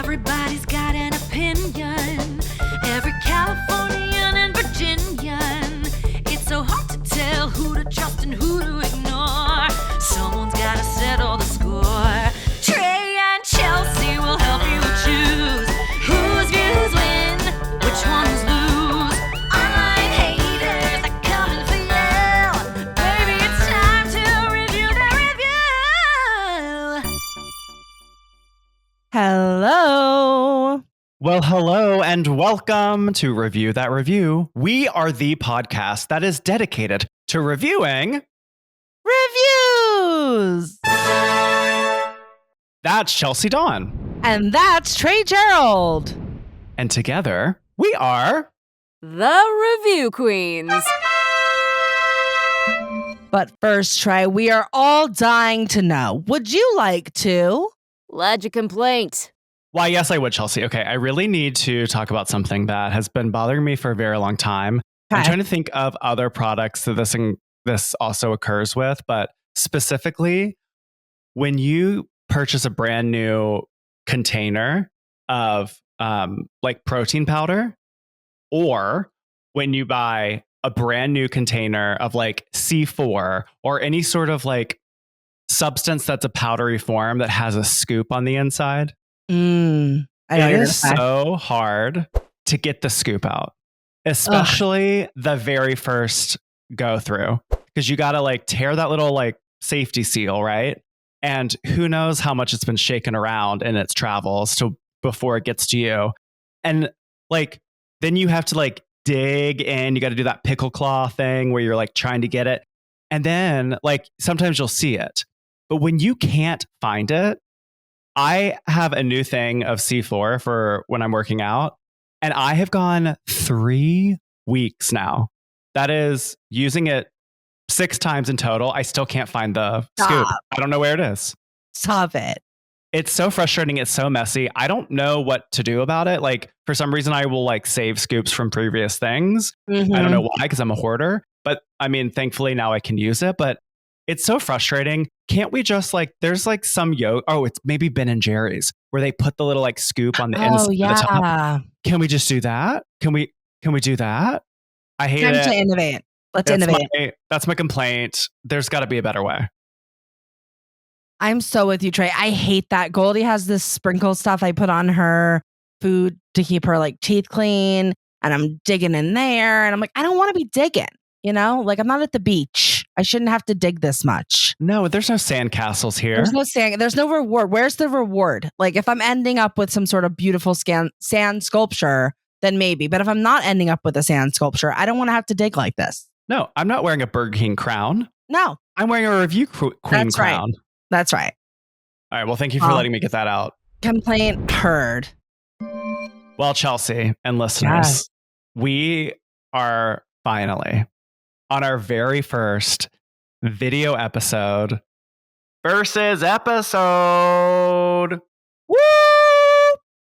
Everybody's got an opinion. Every Californian and Virginian. It's so hard to tell who to trust and who to ignore. Someone's gotta settle the score. Trey and Chelsey will help you choose whose views win, which ones lose. Online haters are coming for you. Baby, it's time to review the review. Hello. Well, hello and welcome to Review That Review. We are the podcast that is dedicated to reviewing Reviews. That's Chelsey Dawn. And that's Trey Gerald. And together, we are The Review Queens. But first, Trey, we are all dying to know. Would you like to? Lodge a complaint. Why, yes, I would, Chelsey. Okay, I really need to talk about something that has been bothering me for a very long time. I'm trying to think of other products that this also occurs with, but specifically, when you purchase a brand new container of like protein powder, or when you buy a brand new container of like C4 or any sort of like substance that's a powdery form that has a scoop on the inside. I know It you're is so hard to get the scoop out, especially the very first go through, because you got to like tear that little like safety seal, right? And who knows how much it's been shaken around in its travels to before it gets to you. And like, then you have to like dig in. You got to do that pickle claw thing where you're like trying to get it. And then like sometimes you'll see it, but when you can't find it, I have a new thing of C4 for when I'm working out, and I have gone 3 weeks now. That is using it 6 times in total. I still can't find the scoop. I don't know where it is. Stop it. It's so frustrating. It's so messy. I don't know what to do about it. Like for some reason, I will like save scoops from previous things. I don't know why, because I'm a hoarder. But I mean, thankfully now I can use it. But it's so frustrating. Can't we just like, there's like some it's maybe Ben and Jerry's where they put the little like scoop on the inside of the top. Can we just do that? Can we do that? I hate it. Time to innovate. Let's innovate. That's my complaint. There's got to be a better way. I'm so with you, Trey. I hate that. Goldie has this sprinkle stuff I put on her food to keep her like teeth clean, and I'm digging in there, and I'm like, I don't want to be digging. You know, like I'm not at the beach. I shouldn't have to dig this much. No, there's no sandcastles here. There's no sand. There's no reward. Where's the reward? Like if I'm ending up with some sort of beautiful sand sculpture, then maybe. But if I'm not ending up with a sand sculpture, I don't want to have to dig like this. No, I'm not wearing a Burger King crown. No. I'm wearing a Review Queen That's crown. Right. That's right. All right. Well, thank you for letting me get that out. Complaint heard. Well, Chelsey and listeners, we are finally on our very first video episode versus episode. Woo!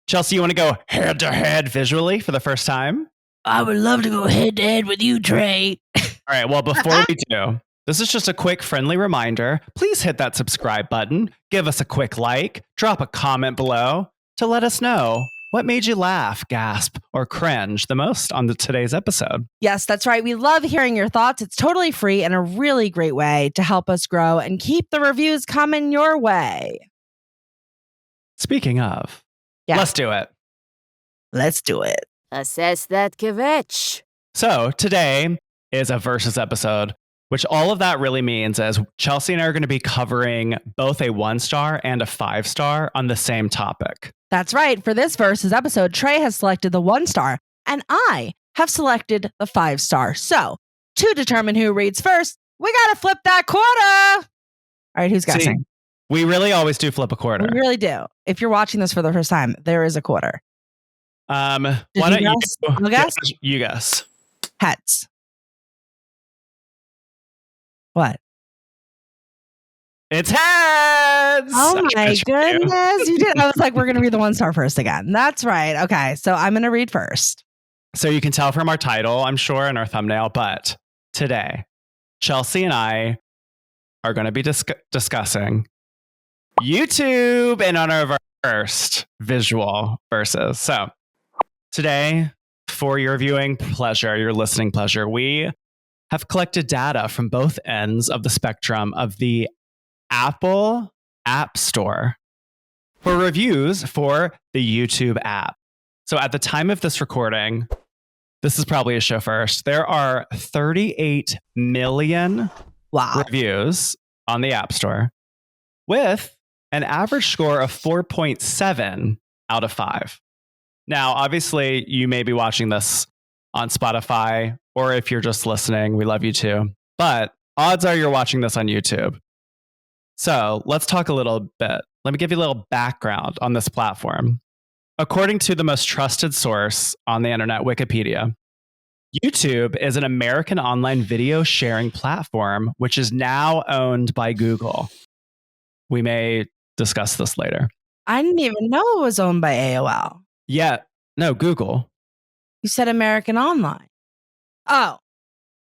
Chelsey, you want to go head to head visually for the first time? I would love to go head to head with you, Trey. All right. Well, before we do, this is just a quick friendly reminder. Please hit that subscribe button. Give us a quick like. Drop a comment below to let us know what made you laugh, gasp, or cringe the most on today's episode. Yes, that's right. We love hearing your thoughts. It's totally free and a really great way to help us grow and keep the reviews coming your way. Speaking of, let's do it. Let's do it. Assess that kvetch. So today is a versus episode, which all of that really means is Chelsey and I are going to be covering both a 1-star and a 5-star on the same topic. That's right. For this versus episode, Trey has selected the 1-star and I have selected the 5-star. So to determine who reads first, we got to flip that quarter. All right, who's guessing? See, we really always do flip a quarter. We really do. If you're watching this for the first time, there is a quarter. Why don't you guess? I'll guess? You guess. Heads. What? It's heads. Oh my goodness. You did. I was like, we're going to read the 1-star first again. That's right. Okay. So I'm going to read first. So you can tell from our title, I'm sure, and our thumbnail, but today, Chelsey and I are going to be discussing YouTube in honor of our first visual versus. So today, for your viewing pleasure, your listening pleasure, we have collected data from both ends of the spectrum of the Apple App Store for reviews for the YouTube app. So at the time of this recording, this is probably a show first. There are 38 million reviews on the App Store with an average score of 4.7 out of 5. Now, obviously, you may be watching this on Spotify, or if you're just listening, we love you too. But odds are you're watching this on YouTube. So let's talk a little bit. Let me give you a little background on this platform. According to the most trusted source on the internet, Wikipedia, YouTube is an American online video sharing platform, which is now owned by Google. We may discuss this later. I didn't even know it was owned by AOL. Yeah, no, Google. You said American Online. Oh.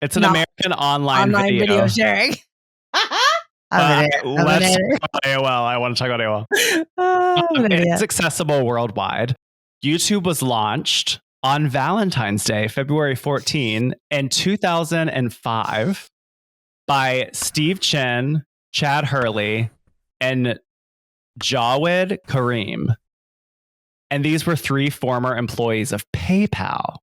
It's an American online video sharing. Let's talk about AOL. I want to talk about AOL. It's accessible worldwide. YouTube was launched on Valentine's Day, February 14, in 2005 by Steve Chin, Chad Hurley, and Jawed Karim. And these were 3 former employees of PayPal.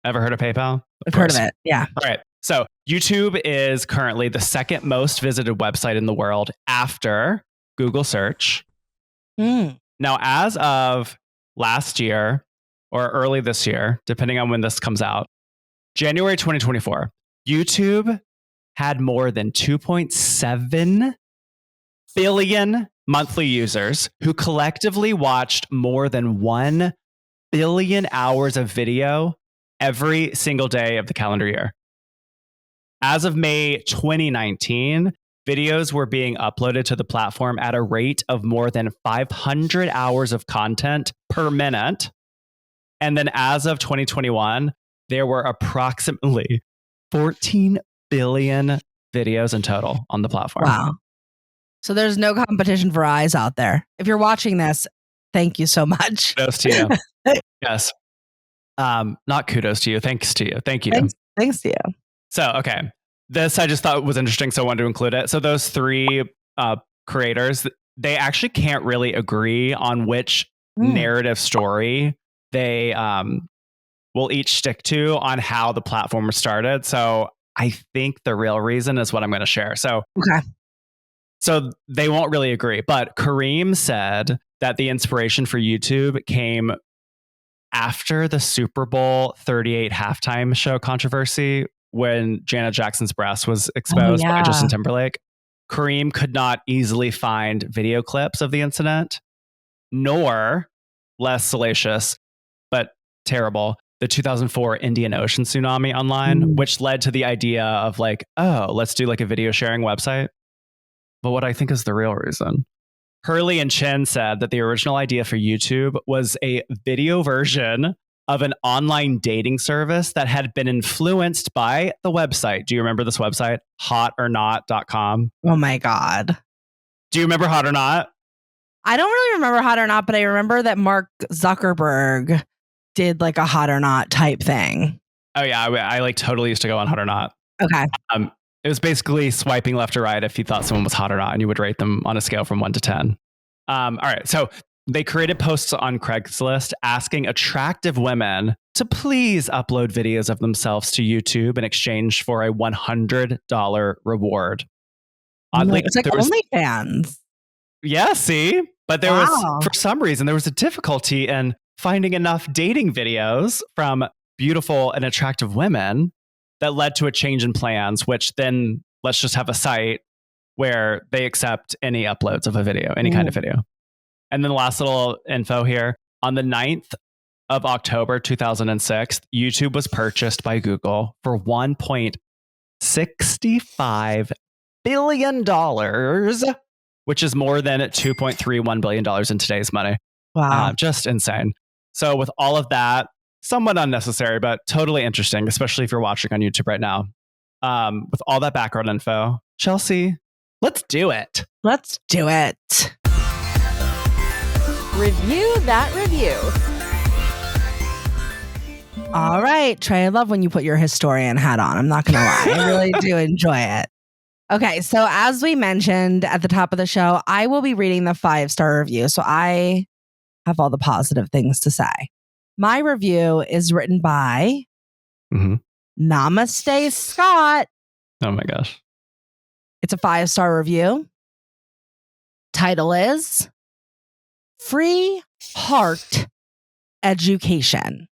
Ever heard of PayPal? I've heard of it, yeah. All right. So YouTube is currently the second most visited website in the world after Google search. Now, as of last year or early this year, depending on when this comes out, January 2024, YouTube had more than 2.7 billion monthly users who collectively watched more than 1 billion hours of video every single day of the calendar year. As of May 2019, videos were being uploaded to the platform at a rate of more than 500 hours of content per minute. And then as of 2021, there were approximately 14 billion videos in total on the platform. Wow. So there's no competition for eyes out there. If you're watching this, thank you so much. Kudos to you. Yes. Not kudos to you. Thanks to you. Thank you. Thanks to you. So, okay. This I just thought was interesting, so I wanted to include it. So those 3 creators, they actually can't really agree on which narrative story they will each stick to on how the platform was started. So I think the real reason is what I'm going to share. So, So they won't really agree. But Kareem said that the inspiration for YouTube came after the Super Bowl 38 halftime show controversy when Janet Jackson's breast was exposed by Justin Timberlake. Kareem could not easily find video clips of the incident, nor, less salacious, but terrible, the 2004 Indian Ocean tsunami online, which led to the idea of like, oh, let's do like a video sharing website. But what I think is the real reason. Hurley and Chen said that the original idea for YouTube was a video version of an online dating service that had been influenced by the website. Do you remember this website? hotornot.com. Oh my God. Do you remember Hot or Not? I don't really remember Hot or Not, but I remember that Mark Zuckerberg did like a Hot or Not type thing. Oh yeah, I like totally used to go on Hot or Not. Okay. It was basically swiping left or right if you thought someone was hot or not, and you would rate them on a scale from 1 to 10. All right. So they created posts on Craigslist asking attractive women to please upload videos of themselves to YouTube in exchange for a $100 reward. Oddly, it's like OnlyFans. Yeah, see? But there was, for some reason, there was a difficulty in finding enough dating videos from beautiful and attractive women that led to a change in plans, which then let's just have a site where they accept any uploads of a video, any kind of video. And then the last little info here, on the 9th of October 2006, YouTube was purchased by Google for $1.65 billion, which is more than $2.31 billion in today's money. Wow. Just insane. So with all of that, somewhat unnecessary, but totally interesting, especially if you're watching on YouTube right now. With all that background info, Chelsey, let's do it. Let's do it. Review that review. All right, Trey, I love when you put your historian hat on. I'm not going to lie. I really do enjoy it. Okay, so as we mentioned at the top of the show, I will be reading the 5-star review. So I have all the positive things to say. My review is written by Namaste Scott. Oh my gosh. It's a 5-star review. Title is Free Heart Education.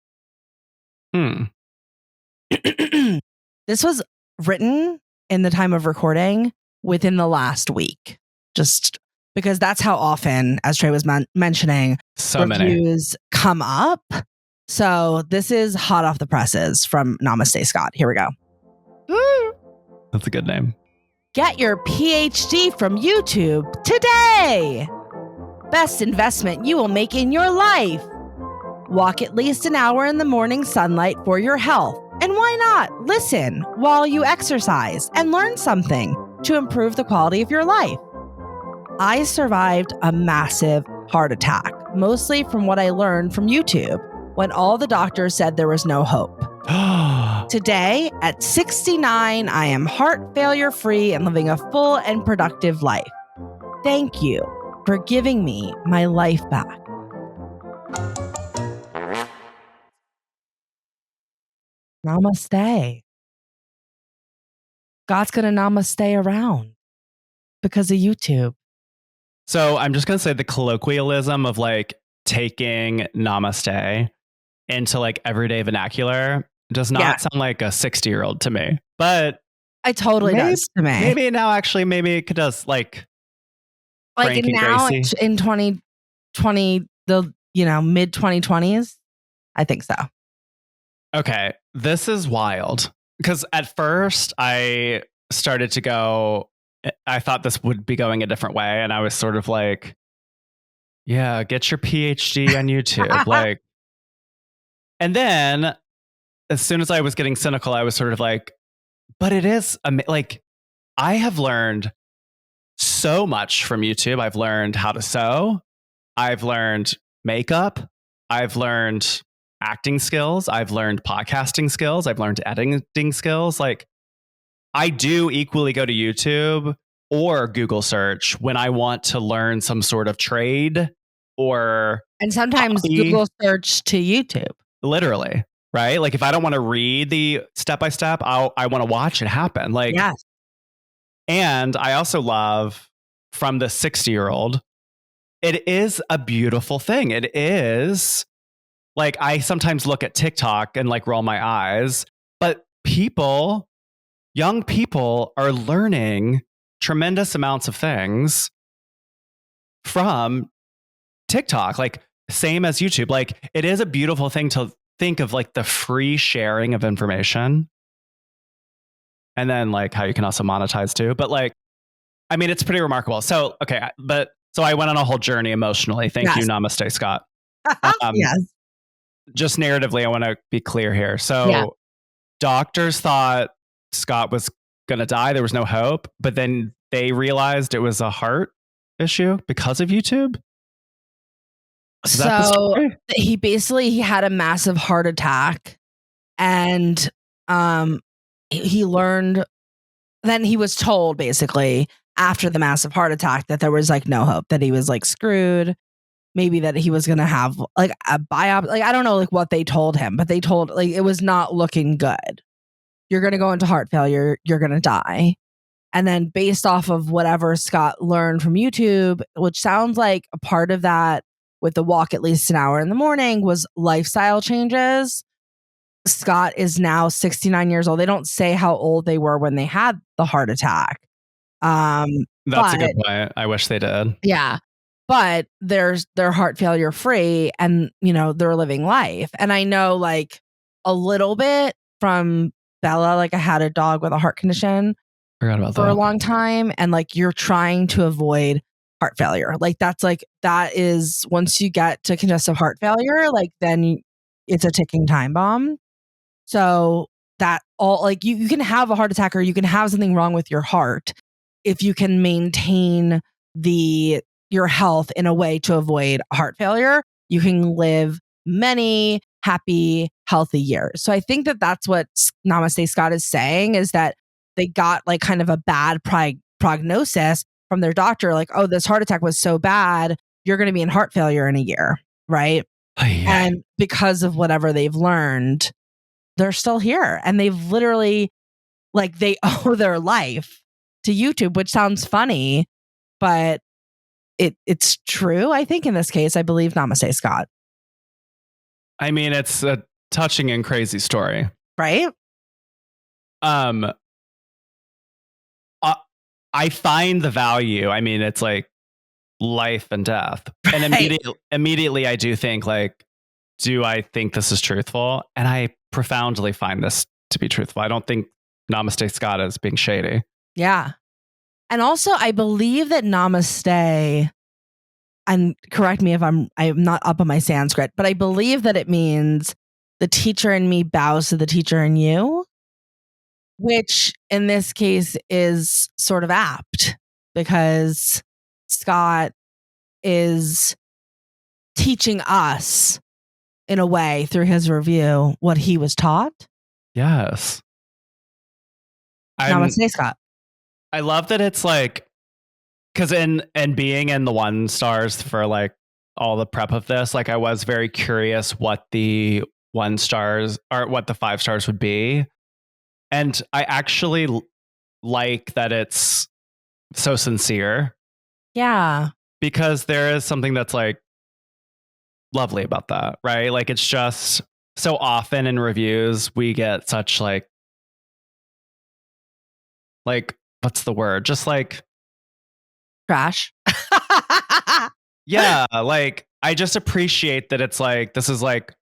This was written in the time of recording within the last week, just because that's how often, as Trey was mentioning, reviews come up. So this is hot off the presses from Namaste Scott. Here we go. That's a good name. Get your PhD from YouTube today. Best investment you will make in your life. Walk at least an hour in the morning sunlight for your health. And why not listen while you exercise and learn something to improve the quality of your life? I survived a massive heart attack, mostly from what I learned from YouTube when all the doctors said there was no hope. Today, at 69, I am heart failure free and living a full and productive life. Thank you for giving me my life back. Namaste. God's going to namaste around because of YouTube. So I'm just going to say the colloquialism of like taking namaste into like everyday vernacular does not sound like a 60-year-old to me. But it totally does to me. Maybe now actually, maybe it does like Frank and now Gracie. In 2020, the mid 2020s, I think so. Okay, this is wild because at first I started to go, I thought this would be going a different way. And I was sort of like, yeah, get your PhD on YouTube. Like, and then as soon as I was getting cynical, I was sort of like, but it is like, I have learned so much from YouTube. I've learned how to sew. I've learned makeup. I've learned acting skills. I've learned podcasting skills. I've learned editing skills. Like, I do equally go to YouTube or Google search when I want to learn some sort of trade and sometimes Google search to YouTube. Literally, right? Like if I don't want to read the step-by-step, I want to watch it happen. Like, yes. And I also love from the 60-year-old, it is a beautiful thing. It is like, I sometimes look at TikTok and like roll my eyes, but young people are learning tremendous amounts of things from TikTok, like same as YouTube. Like it is a beautiful thing to think of, like the free sharing of information and then like how you can also monetize too. But like, I mean, it's pretty remarkable. So, okay. So I went on a whole journey emotionally. Thank you. Namaste, Scott. Yes. Just narratively, I want to be clear here. So doctors thought Scott was going to die. There was no hope, but then they realized it was a heart issue because of YouTube. So he had a massive heart attack and he learned, then he was told basically after the massive heart attack that there was like no hope, that he was like screwed. Maybe that he was going to have like a biopsy. Like, I don't know like what they told him, but they told like it was not looking good. You're going to go into heart failure. You're going to die. And then based off of whatever Scott learned from YouTube, which sounds like a part of that with the walk at least an hour in the morning was lifestyle changes. Scott is now 69 years old. They don't say how old they were when they had the heart attack. That's a good point. I wish they did. Yeah. But they're heart failure free and, they're living life. And I know like a little bit from Bella, like I had a dog with a heart condition for a long time. And like, you're trying to avoid heart failure. Like that is once you get to congestive heart failure, like then it's a ticking time bomb. So that all like you can have a heart attack or you can have something wrong with your heart if you can maintain the your health in a way to avoid heart failure, you can live many happy, healthy years. So I think that that's what Namaste Scott is saying, is that they got like kind of a bad prognosis from their doctor. Like, oh, this heart attack was so bad, you're going to be in heart failure in a year. Right. And because of whatever they've learned, they're still here. And they've literally, like, they owe their life to YouTube, which sounds funny, but it's true. I think in this case, I believe Namaste Scott. I mean, it's a touching and crazy story. Right? I find the value. I mean, it's like life and death. And immediately I do think, like, do I think this is truthful? And I profoundly find this to be truthful. I don't think Namaste Scott is being shady. Yeah. And also, I believe that Namaste, and correct me if I'm not up on my Sanskrit, but I believe that it means the teacher in me bows to the teacher in you, which in this case is sort of apt because Scott is teaching us in a way through his review what he was taught. Yes. Namaste Scott. I love that it's like, because in being in the 1 stars for like all the prep of this, like I was very curious what the 1 stars or what the 5 stars would be. And I actually like that it's so sincere. Yeah. Because there is something that's like lovely about that, right? Like it's just so often in reviews, we get such like what's the word? Just like trash. Yeah, like I just appreciate that it's like this is like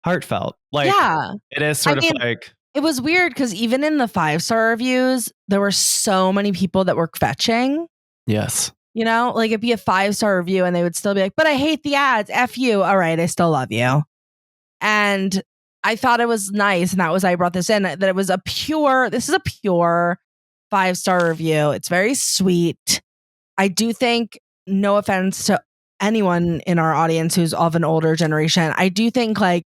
heartfelt. Like yeah, it is sort of like it was weird because even in the 5-star reviews, there were so many people that were fetching. Yes. You know, like it'd be a 5-star review and they would still be like, but I hate the ads. F you. All right, I still love you. And I thought it was nice. And that was, I brought this in, that it was this is a pure 5-star review. It's very sweet. I do think, no offense to anyone in our audience who's of an older generation, I do think like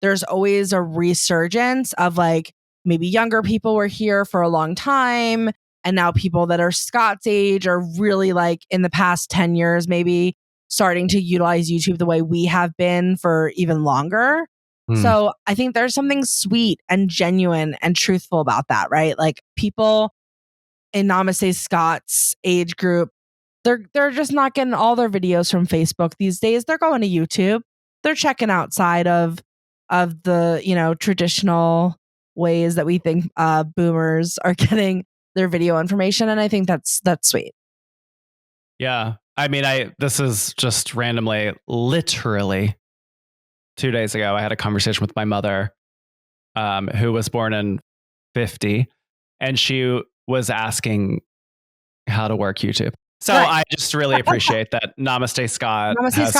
there's always a resurgence of like maybe younger people were here for a long time. And now people that are Scott's age are really like in the past 10 years, maybe starting to utilize YouTube the way we have been for even longer. So I think there's something sweet and genuine and truthful about that, right? Like people in Namaste Scott's age group, they're just not getting all their videos from Facebook these days. They're going to YouTube. They're checking outside of the, you know, traditional ways that we think boomers are getting their video information. And I think that's sweet. Yeah. I mean, this is just randomly, literally 2 days ago, I had a conversation with my mother, who was born in 50, and she was asking how to work YouTube. So right. I just really appreciate that Namaste Scott has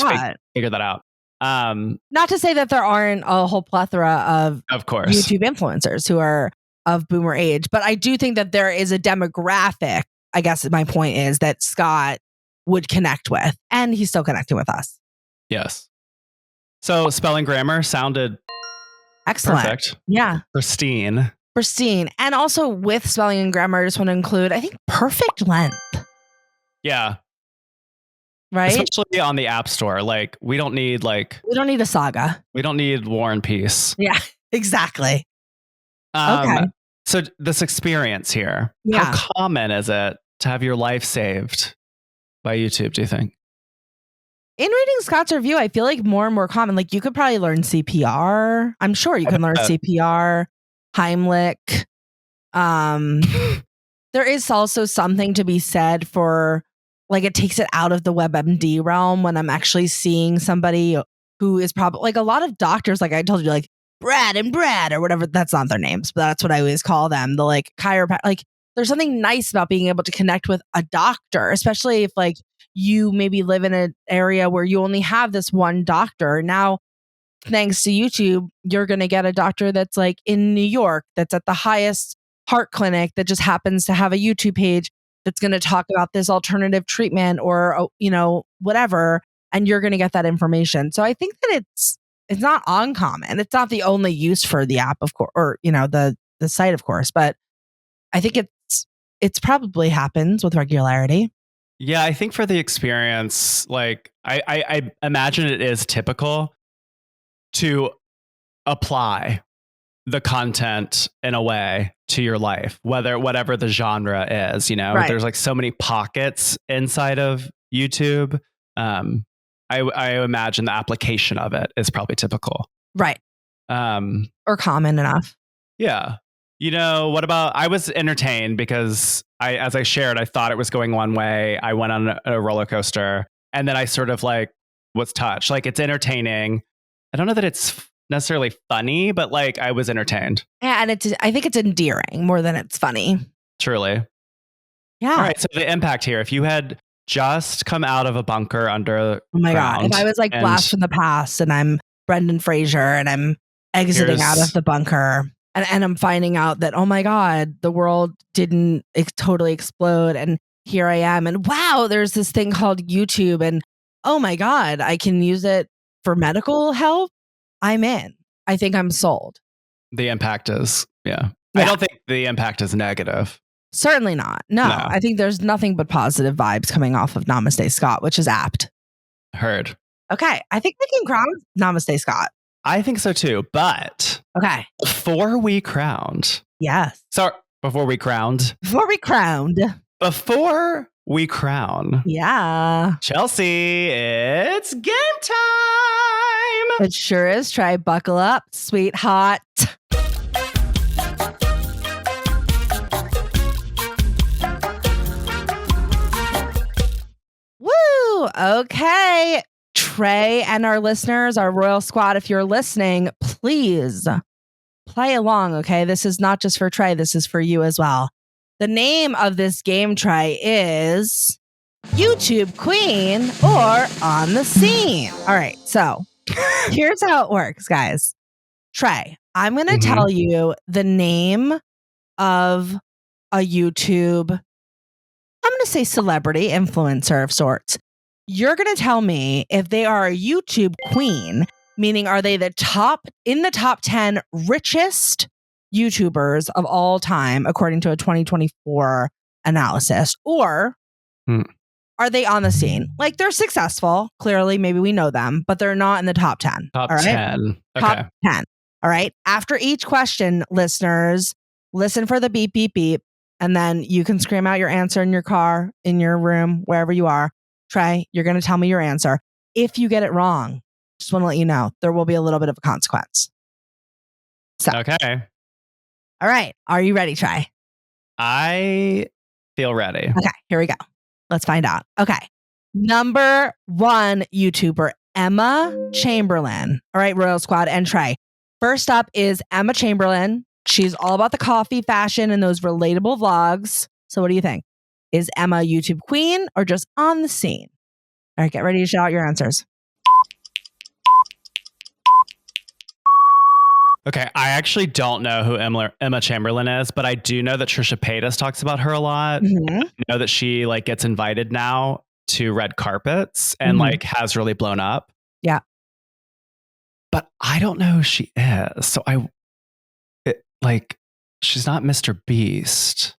figured that out. Not to say that there aren't a whole plethora of course, YouTube influencers who are of boomer age, but I do think that there is a demographic, I guess my point is, that Scott would connect with, and he's still connecting with us. Yes. So spelling grammar sounded excellent. Perfect. Yeah. Pristine. And also with spelling and grammar, I just want to include, I think, perfect length. Yeah. Right? Especially on the App Store. Like, we don't need a saga. We don't need War and Peace. Yeah, exactly. Okay. So this experience here, how common is it to have your life saved by YouTube, do you think? In reading Scott's review, I feel like more and more common. Like you could probably learn CPR. I'm sure you can learn CPR, Heimlich. There is also something to be said for, like, it takes it out of the WebMD realm when I'm actually seeing somebody who is probably, like, a lot of doctors, like I told you, like Brad or whatever. That's not their names, but that's what I always call them. The like chiropractor. Like, there's something nice about being able to connect with a doctor, especially if like you maybe live in an area where you only have this one doctor. Now, thanks to YouTube, you're going to get a doctor that's like in New York, that's at the highest heart clinic, that just happens to have a YouTube page. that's going to talk about this alternative treatment or, whatever. And you're going to get that information. So I think that it's not uncommon. It's not the only use for the app, of course, or, the site, of course, but I think it's probably happens with regularity. Yeah, I think for the experience, like I imagine it is typical to apply the content in a way to your life, whatever the genre is, Right. There's like so many pockets inside of YouTube. I imagine the application of it is probably typical. Right. Or common enough. Yeah. What about, I was entertained because as I shared, I thought it was going one way. I went on a roller coaster and then I sort of like was touched. Like it's entertaining. I don't know that it's necessarily funny, but like I was entertained. Yeah. And I think it's endearing more than it's funny. Truly. Yeah. All right. So the impact here, if you had just come out of a bunker under Oh my God. If I was like blast from the past and I'm Brendan Fraser and I'm exiting out of the bunker and I'm finding out that, oh my God, the world didn't totally explode. And here I am. And wow, there's this thing called YouTube. And oh my God, I can use it for medical help. I'm in. I think I'm sold. The impact is, yeah. I don't think the impact is negative. Certainly not. No, I think there's nothing but positive vibes coming off of Namaste Scott, which is apt. Heard. Okay. I think we can crown Namaste Scott. I think so too. But okay, before we crowned. Yes. Sorry, before we crowned. Before we crown. Yeah. Chelsey, it's game time. It sure is. Try buckle up, sweetheart. Woo! Okay. Trey and our listeners, our Royal Squad, if you're listening, please play along, okay? This is not just for Trey. This is for you as well. The name of this game, Trey, is YouTube Queen or On the Scene. All right, so here's how it works, guys. Trey, I'm going to tell you the name of a YouTube, I'm going to say celebrity, influencer of sorts. You're going to tell me if they are a YouTube queen, meaning are they in the top 10 richest YouTubers of all time, according to a 2024 analysis, or are they on the scene? Like they're successful, clearly, maybe we know them, but they're not in the top 10. Top 10. Okay. Top 10. All right. After each question, listeners, listen for the beep, beep, beep. And then you can scream out your answer in your car, in your room, wherever you are. Trey, you're going to tell me your answer. If you get it wrong, just want to let you know there will be a little bit of a consequence. So, okay. All right. Are you ready, Trey? I feel ready. Okay. Here we go. Let's find out. Okay. Number 1 YouTuber, Emma Chamberlain. All right, Royal Squad and Trey. First up is Emma Chamberlain. She's all about the coffee, fashion, and those relatable vlogs. So what do you think? Is Emma a YouTube queen or just on the scene? All right, get ready to shout out your answers. Okay, I actually don't know who Emma Chamberlain is, but I do know that Trisha Paytas talks about her a lot. I know that she like gets invited now to red carpets and like has really blown up. Yeah. But I don't know who she is. So she's not Mr. Beast.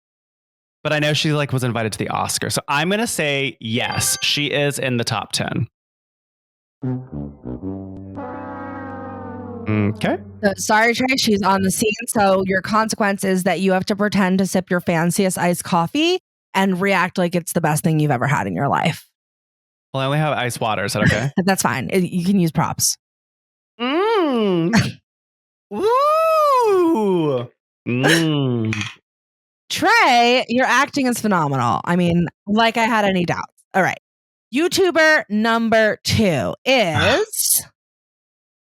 But I know she like was invited to the Oscar. So I'm going to say yes, she is in the top 10. Okay. So, sorry, Trey, she's on the scene. So your consequence is that you have to pretend to sip your fanciest iced coffee and react like it's the best thing you've ever had in your life. Well, I only have ice water. Is that okay? That's fine. You can use props. Ooh. Trey, your acting is phenomenal. I mean, like I had any doubts. All right. YouTuber number 2 is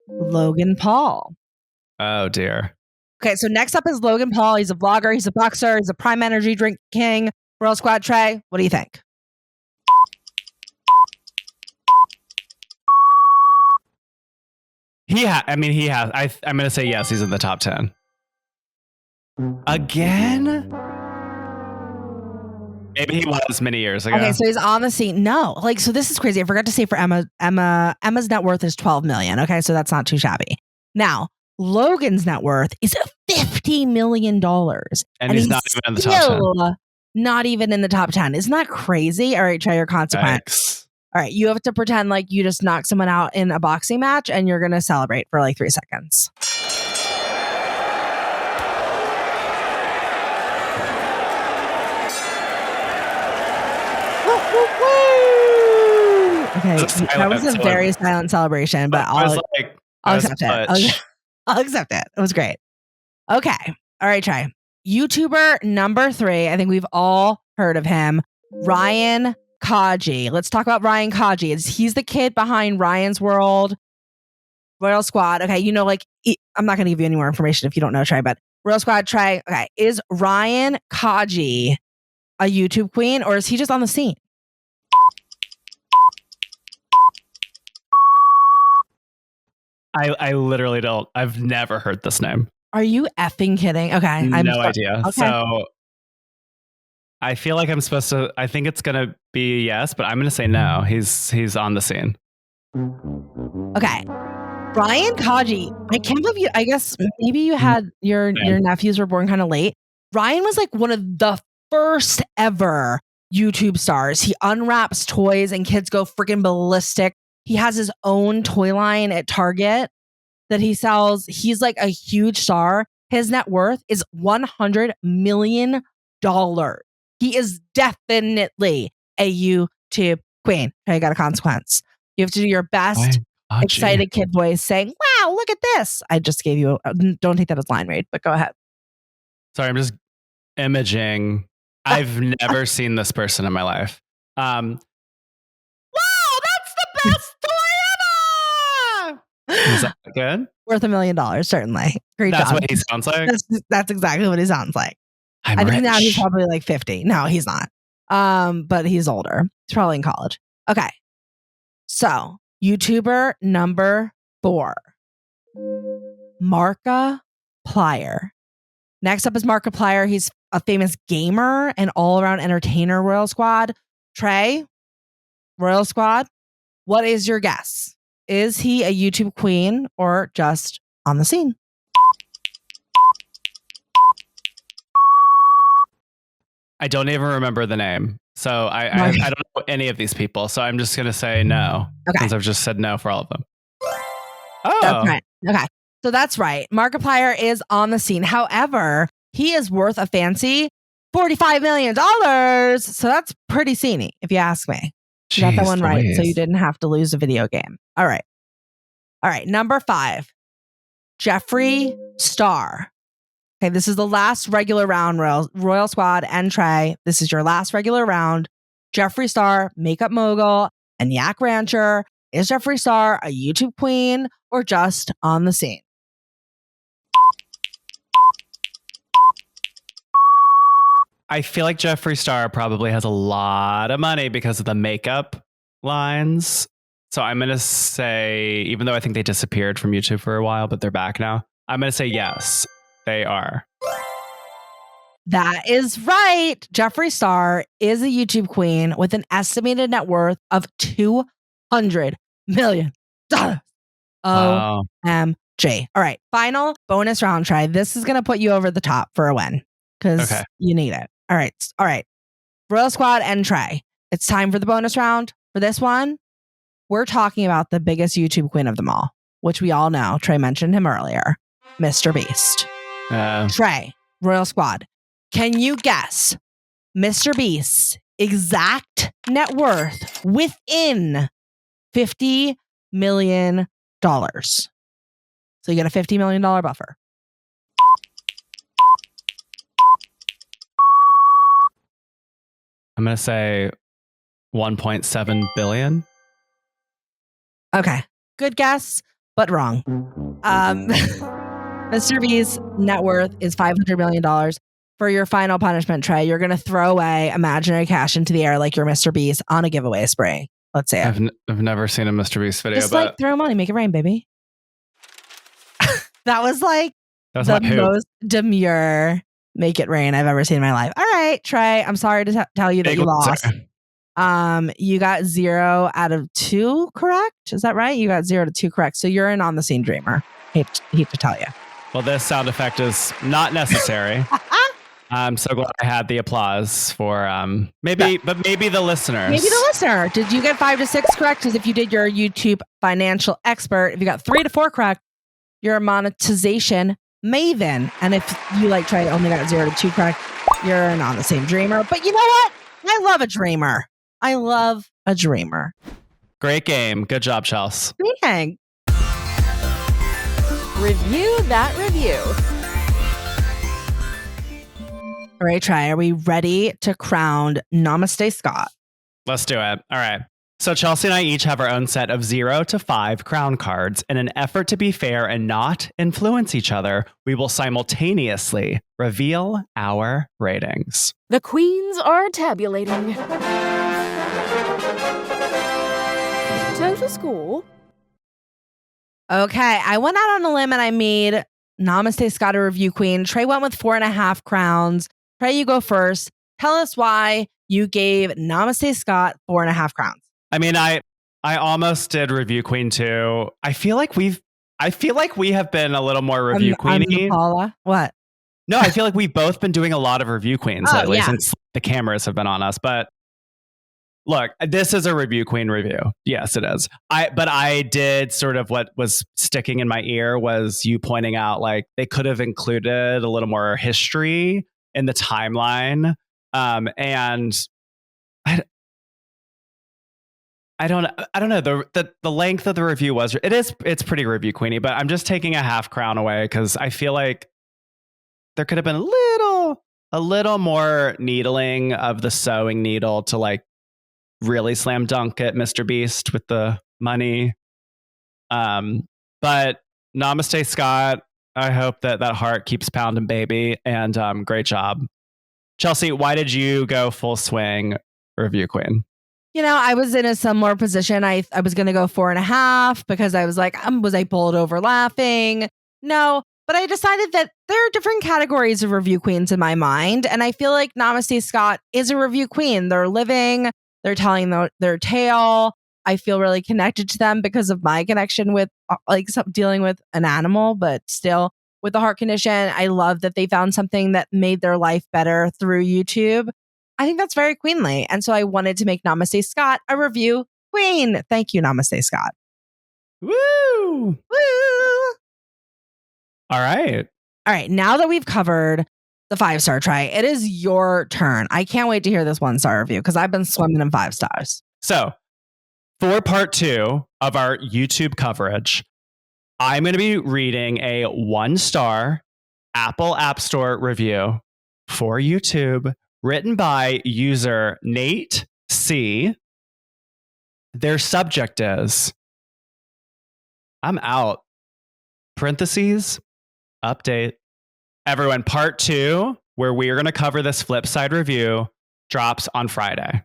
Logan Paul. Oh, dear. Okay, so next up is Logan Paul. He's a vlogger. He's a boxer. He's a prime energy drink king. Royal Squad, Trey, what do you think? He has. I'm going to say yes, he's in the top 10. Again? Maybe he was many years ago. Okay, so he's on the scene. No, like, so this is crazy. I forgot to say for Emma's net worth is 12 million. Okay, so that's not too shabby. Now, Logan's net worth is $50 million. And he's not even in the top 10. Not even in the top 10. Isn't that crazy? All right, try your consequence. Yikes. All right, you have to pretend like you just knocked someone out in a boxing match and you're going to celebrate for like 3 seconds. Okay, that was a very silent celebration, but I'll accept it. I'll accept it. It was great. Okay. All right, Trey. YouTuber number 3. I think we've all heard of him. Ryan Kaji. Let's talk about Ryan Kaji. He's the kid behind Ryan's World, Royal Squad. Okay, you know, like, I'm not going to give you any more information if you don't know Trey, but Royal Squad, Trey. Okay, is Ryan Kaji a YouTube queen or is he just on the scene? I literally don't. I've never heard this name. Are you effing kidding? Okay. No idea. Okay. So I feel like I'm supposed to, I think it's going to be yes, but I'm going to say no. He's on the scene. Okay. Ryan Kaji. I can't believe you, I guess maybe you had your nephews were born kind of late. Ryan was like one of the first ever YouTube stars. He unwraps toys and kids go freaking ballistic. He has his own toy line at Target that he sells. He's like a huge star. His net worth is $100 million. He is definitely a YouTube queen. Okay, I got a consequence. You have to do your best excited kid voice saying, wow, look at this. I just gave you, don't take that as line read, but go ahead. Sorry, I'm just imaging. I've never seen this person in my life. Wow, that's the best toy ever! Is that good? Worth $1 million, certainly. Great That's job. what he sounds like? That's exactly what he sounds like. I think now he's probably like 50. No, he's not. But he's older. He's probably in college. Okay. So, YouTuber number 4. Markiplier. Next up is Markiplier. He's a famous gamer and all-around entertainer, Royal Squad. Trey, Royal Squad, what is your guess? Is he a YouTube queen or just on the scene? I don't even remember the name. So I don't know any of these people. So I'm just going to say no. Okay. Since I've just said no for all of them. Oh. That's right. Okay. So that's right. Markiplier is on the scene. However, he is worth a fancy $45 million. So that's pretty sceney, if you ask me. You got that one right. So you didn't have to lose a video game. All right. All right. Number 5, Jeffree Star. Okay. This is the last regular round, Royal Squad and Trey. This is your last regular round. Jeffree Star, makeup mogul and yak rancher. Is Jeffree Star a YouTube queen or just on the scene? I feel like Jeffree Star probably has a lot of money because of the makeup lines. So I'm going to say, even though I think they disappeared from YouTube for a while, but they're back now, I'm going to say yes, they are. That is right. Jeffree Star is a YouTube queen with an estimated net worth of $200 million. Wow. OMG. All right. Final bonus round try. This is going to put you over the top for a win because you need it. All right. All right. Royal Squad and Trey. It's time for the bonus round. For this one, we're talking about the biggest YouTube queen of them all, which we all know. Trey mentioned him earlier. Mr. Beast. Trey, Royal Squad. Can you guess Mr. Beast's exact net worth within $50 million? So you get a $50 million buffer. I'm going to say 1.7 billion. Okay. Good guess, but wrong. Mr. B's net worth is $500 million. For your final punishment, Trey, you're going to throw away imaginary cash into the air like you're Mr. Beast on a giveaway spree. Let's say it. I've never seen a Mr. Beast video, just like throw money, make it rain, baby. That was like the most demure make it rain I've ever seen in my life. All right. right, Trey. I'm sorry to tell you that Big you loser. lost. You got 0 out of 2 correct. Is that right? You got 0 to 2 correct. So you're in on the scene, Dreamer. Hate to tell you. Well, this sound effect is not necessary. I'm so glad I had the applause for maybe the listeners. Maybe the listener. Did you get 5 to 6 correct? Because if you did, you're a YouTube financial expert. If you got 3 to 4 correct, you're a monetization maven. And if you like Trey only got 0 to 2 correct, you're not the same dreamer. But you know what? I love a dreamer. I love a dreamer. Great game. Good job, Chelsey. Thanks. Review that review. All right, Trey, are we ready to crown Namaste Scott? Let's do it. All right. So Chelsey and I each have our own set of 0 to 5 crown cards. In an effort to be fair and not influence each other, we will simultaneously reveal our ratings. The queens are tabulating. Total score. Okay, I went out on a limb and I made Namaste Scott a review queen. Trey went with 4.5 crowns. Trey, you go first. Tell us why you gave Namaste Scott 4.5 crowns. I mean, I almost did review queen too. I feel like we have been a little more review queeny. Paula. What? No, I feel like we've both been doing a lot of review queens lately yeah. since the cameras have been on us. But look, this is a review queen review. Yes, it is. But I did sort of what was sticking in my ear was you pointing out like they could have included a little more history in the timeline. And I don't know. The length of the review it's pretty review queeny, but I'm just taking a half crown away because I feel like there could have been a little more needling of the sewing needle to like really slam dunk at Mr. Beast with the money. But Namaste Scott, I hope that heart keeps pounding, baby. And great job. Chelsey, why did you go full swing review queen? You know, I was in a similar position. I was going to go 4.5 because I was like, was I bowled over laughing? No, but I decided that there are different categories of review queens in my mind. And I feel like Namaste Scott is a review queen. They're living, they're telling their tale. I feel really connected to them because of my connection with dealing with an animal, but still with the heart condition. I love that they found something that made their life better through YouTube. I think that's very queenly. And so I wanted to make Namaste Scott a review queen. Thank you, Namaste Scott. Woo! Woo! All right. All right. Now that we've covered the 5-star try, it is your turn. I can't wait to hear this 1-star review because I've been swimming in 5 stars. So for part 2 of our YouTube coverage, I'm going to be reading a 1-star Apple App Store review for YouTube written by user Nate C. Their subject is, I'm out. Parentheses, update. Everyone, part 2, where we are going to cover this flip side review, drops on Friday.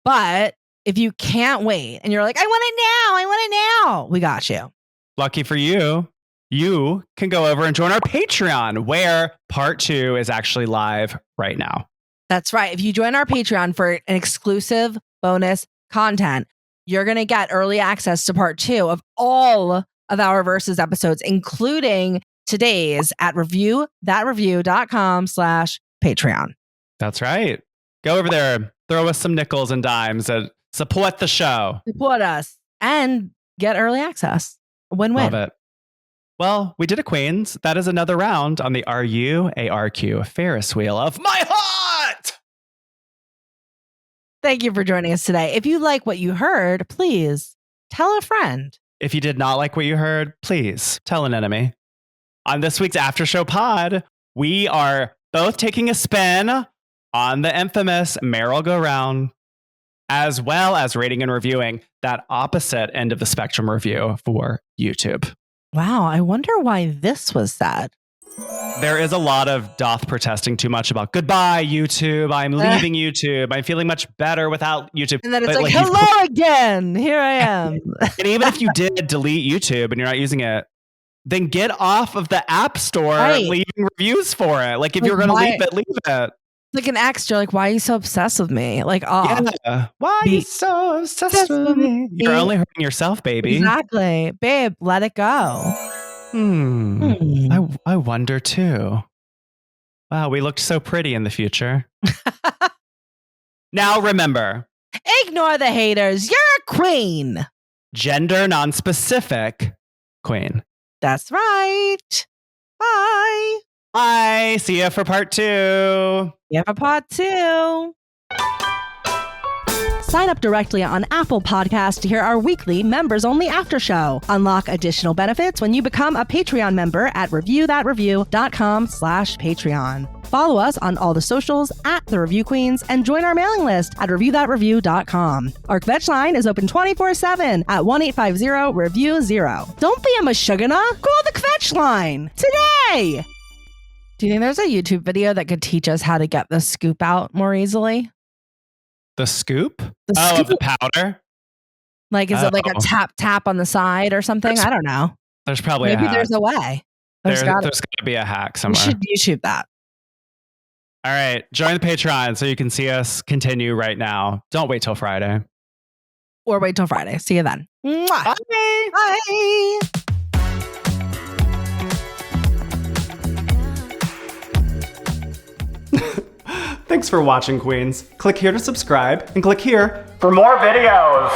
But if you can't wait and you're like, I want it now, we got you. Lucky for you, you can go over and join our Patreon, where part 2 is actually live right now. That's right. If you join our Patreon for an exclusive bonus content, you're going to get early access to part 2 of all of our Versus episodes, including today's at reviewthatreview.com/Patreon. That's right. Go over there, throw us some nickels and dimes and support the show. Support us and get early access. Win-win. Love it. Well, we did a Queens. That is another round on the RUARQ Ferris wheel of my heart. Thank you for joining us today. If you like what you heard, please tell a friend. If you did not like what you heard, please tell an enemy. On this week's After Show pod, we are both taking a spin on the infamous merry-go-round, as well as rating and reviewing that opposite end of the spectrum review for YouTube. Wow, I wonder why this was sad. There is a lot of doth protesting too much about goodbye, YouTube. I'm leaving YouTube. I'm feeling much better without YouTube. And then it's like hello again. Here I am. And even if you did delete YouTube and you're not using it, then get off of the App Store leaving reviews for it. Like if you're going to leave it, leave it. Like an ex, you're like, why are you so obsessed with me? Like, oh, Yeah. Why are you so obsessed with me? You're only hurting yourself, baby. Exactly. Babe, let it go. I wonder too. Wow, we looked so pretty in the future. Now remember, Ignore the haters. You're a queen. gender non-specific queen. That's right. Bye. Bye. See you for part 2. You have a part 2. Sign up directly on Apple Podcasts to hear our weekly members-only after show. Unlock additional benefits when you become a Patreon member at reviewthatreview.com/Patreon. Follow us on all the socials at The Review Queens and join our mailing list at reviewthatreview.com. Our kvetch line is open 24/7 at 1-850-REVIEW-0. Don't be a mashugana. Call the kvetch line today. Do you think there's a YouTube video that could teach us how to get the scoop out more easily? The scoop? The Of scoop? the powder? Like, is it like a tap on the side or something? I don't know. There's probably a Maybe hack. there's a way. There's got gotta- to be a hack We somewhere. should YouTube that. All right. Join the Patreon so you can see us continue right now. Don't wait till Friday. Or wait till Friday. See you then. Mwah. Bye. Bye. Thanks for watching, Queens. Click here to subscribe and click here for more videos.